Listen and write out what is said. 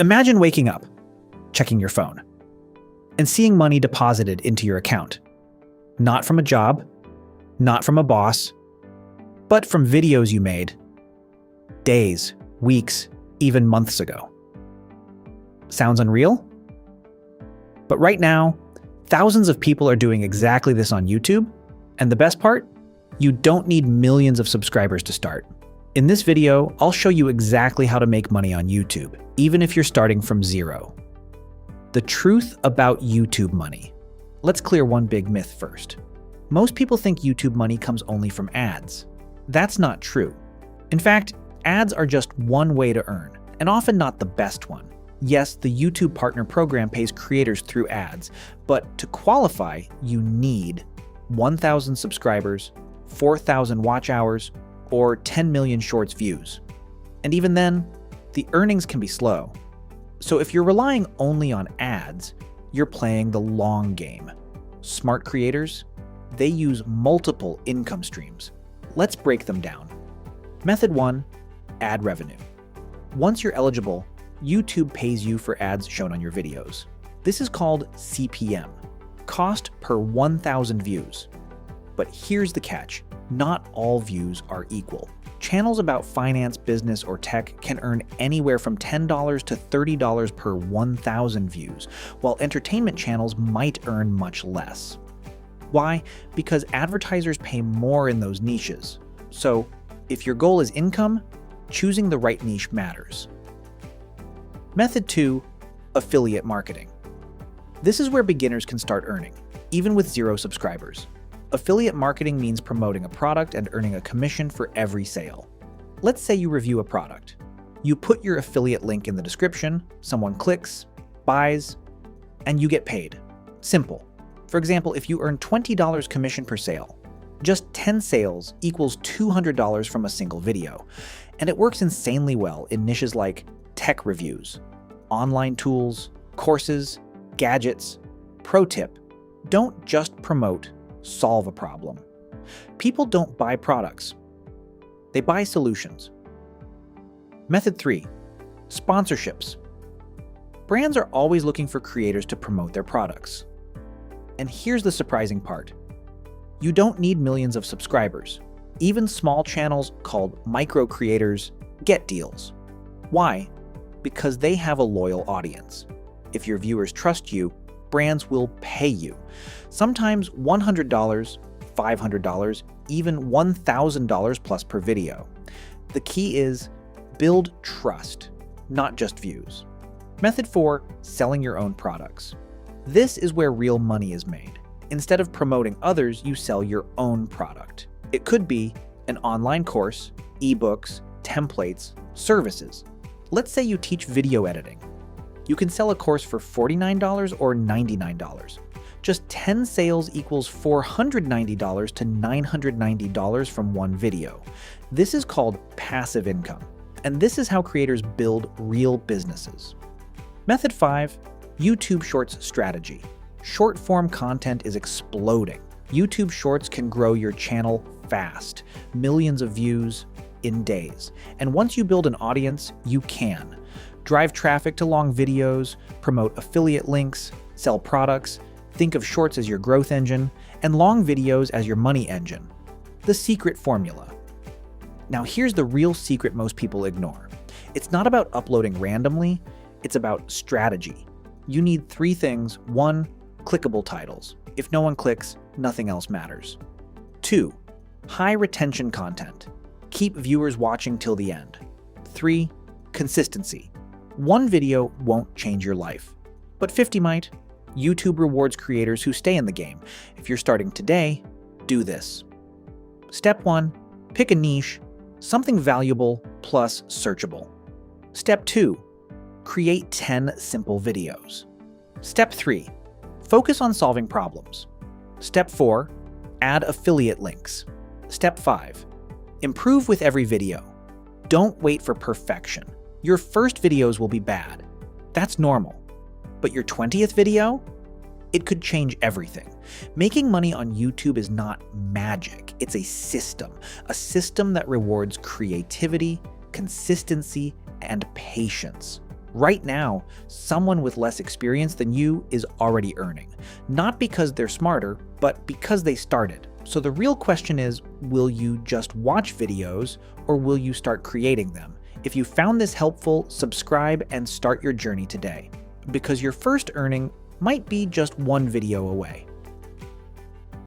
Imagine waking up, checking your phone, and seeing money deposited into your account. Not from a job, not from a boss, but from videos you made days, weeks, even months ago. Sounds unreal? But right now, thousands of people are doing exactly this on YouTube, and the best part? You don't need millions of subscribers to start. In this video, I'll show you exactly how to make money on YouTube, even if you're starting from zero. The truth about YouTube money. Let's clear one big myth first. Most people think YouTube money comes only from ads. That's not true. In fact, ads are just one way to earn, and often not the best one. Yes, the YouTube Partner Program pays creators through ads, but to qualify, you need 1,000 subscribers, 4,000 watch hours, or 10 million shorts views. And even then, the earnings can be slow. So if you're relying only on ads, you're playing the long game. Smart creators, they use multiple income streams. Let's break them down. Method 1, ad revenue. Once you're eligible, YouTube pays you for ads shown on your videos. This is called CPM, cost per 1,000 views. But here's the catch, not all views are equal. Channels about finance, business, or tech can earn anywhere from $10 to $30 per 1,000 views, while entertainment channels might earn much less. Why? Because advertisers pay more in those niches. So, if your goal is income, choosing the right niche matters. Method 2, affiliate marketing. This is where beginners can start earning, even with 0 subscribers. Affiliate marketing means promoting a product and earning a commission for every sale. Let's say you review a product. You put your affiliate link in the description, someone clicks, buys, and you get paid. Simple. For example, if you earn $20 commission per sale, just 10 sales equals $200 from a single video. And it works insanely well in niches like tech reviews, online tools, courses, gadgets. Pro tip, don't just promote, solve a problem. People don't buy products. They buy solutions. Method 3, sponsorships. Brands are always looking for creators to promote their products. And here's the surprising part. You don't need millions of subscribers. Even small channels called micro creators get deals. Why? Because they have a loyal audience. If your viewers trust you, brands will pay you. Sometimes $100, $500, even $1,000 plus per video. The key is build trust, not just views. Method 4, selling your own products. This is where real money is made. Instead of promoting others, you sell your own product. It could be an online course, ebooks, templates, services. Let's say you teach video editing. You can sell a course for $49 or $99. Just 10 sales equals $490 to $990 from one video. This is called passive income. And this is how creators build real businesses. Method 5, YouTube Shorts strategy. Short-form content is exploding. YouTube Shorts can grow your channel fast, millions of views in days. And once you build an audience, you can drive traffic to long videos, promote affiliate links, sell products, think of Shorts as your growth engine, and long videos as your money engine. The secret formula. Now here's the real secret most people ignore. It's not about uploading randomly, it's about strategy. You need 3 things. 1, clickable titles. If no one clicks, nothing else matters. 2, high retention content. Keep viewers watching till the end. 3, consistency. One video won't change your life, but 50 might. YouTube rewards creators who stay in the game. If you're starting today, do this. Step 1, pick a niche, something valuable plus searchable. Step 2, create 10 simple videos. Step 3, focus on solving problems. Step 4, add affiliate links. Step 5, improve with every video. Don't wait for perfection. Your first videos will be bad. That's normal. But your 20th video? It could change everything. Making money on YouTube is not magic. It's a system that rewards creativity, consistency, and patience. Right now, someone with less experience than you is already earning, not because they're smarter, but because they started. So the real question is, will you just watch videos or will you start creating them? If you found this helpful, subscribe and start your journey today, because your first earning might be just one video away.